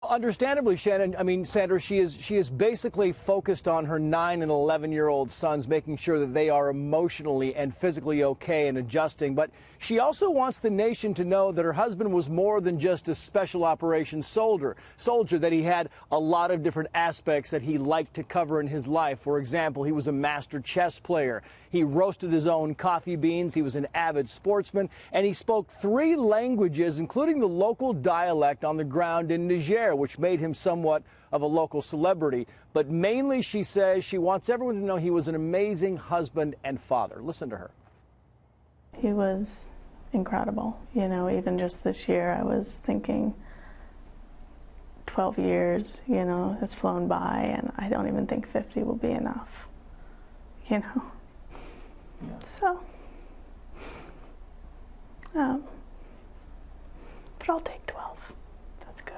Understandably, Shannon, I mean, Sandra, she is basically focused on her 9 and 11-year-old sons, making sure that they are emotionally and physically okay and adjusting. But she also wants the nation to know that her husband was more than just a special operations soldier, that he had a lot of different aspects that he liked to cover in his life. For example, he was a master chess player. He roasted his own coffee beans. He was an avid sportsman, and he spoke 3 languages, including the local dialect on the ground in Niger, which made him somewhat of a local celebrity. But mainly, she says she wants everyone to know he was an amazing husband and father. Listen to her. He was incredible. You know, even just this year, I was thinking 12 years, you know, has flown by, and I don't even think 50 will be enough, you know. Yeah. So, but I'll take 12. That's good.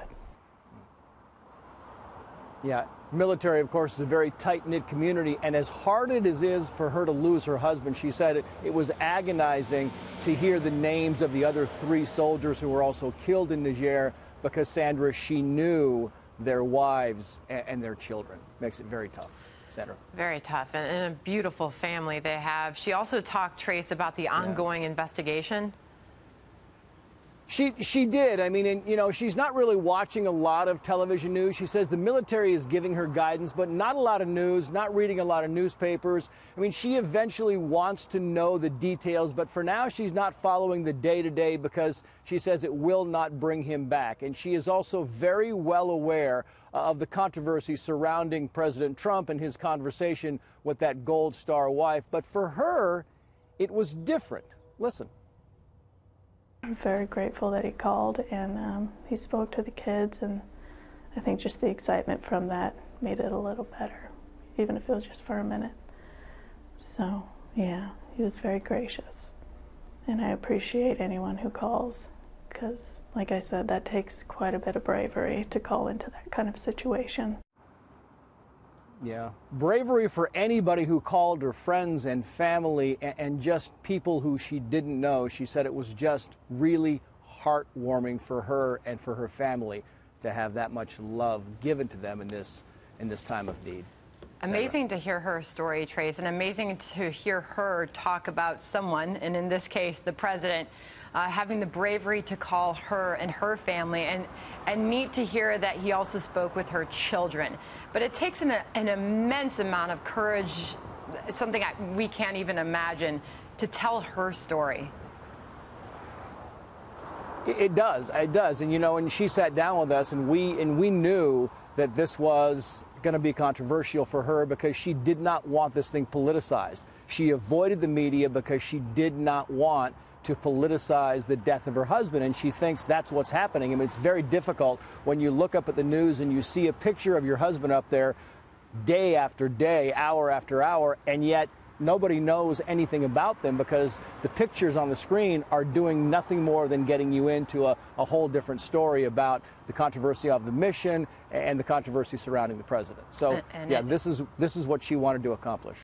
Yeah, military, of course, is a very tight-knit community, and as hard it is for her to lose her husband, she said it was agonizing to hear the names of the other 3 soldiers who were also killed in Niger, because, Sandra, she knew their wives and their children. Makes it very tough. Sandra. Very tough, and a beautiful family they have. She also talked, Trace, about the ongoing investigation. She did. I mean, and, you know, she's not really watching a lot of television news. She says the military is giving her guidance, but not a lot of news, not reading a lot of newspapers. I mean, she eventually wants to know the details, but for now she's not following the day-to-day because she says it will not bring him back. And she is also very well aware of the controversy surrounding President Trump and his conversation with that Gold Star wife. But for her, it was different. Listen. I'm very grateful that he called, and he spoke to the kids, and I think just the excitement from that made it a little better, even if it was just for a minute. So, yeah, he was very gracious, and I appreciate anyone who calls, because, like I said, that takes quite a bit of bravery to call into that kind of situation. Yeah, bravery for anybody who called her friends and family and just people who she didn't know. She said it was just really heartwarming for her and for her family to have that much love given to them in this time of need. Amazing to hear her story, Trace, and amazing to hear her talk about someone, and in this case, the president, having the bravery to call her and her family, and neat to hear that he also spoke with her children. But it takes an immense amount of courage, something we can't even imagine, to tell her story. It does. And, you know, and she sat down with us, and we knew that this was going to be controversial for her because she did not want this thing politicized. She avoided the media because she did not want to politicize the death of her husband, and she thinks that's what's happening. I mean, it's very difficult when you look up at the news and you see a picture of your husband up there day after day, hour after hour, and yet nobody knows anything about them because the pictures on the screen are doing nothing more than getting you into a whole different story about the controversy of the mission and the controversy surrounding the president. So, yeah, this is what she wanted to accomplish.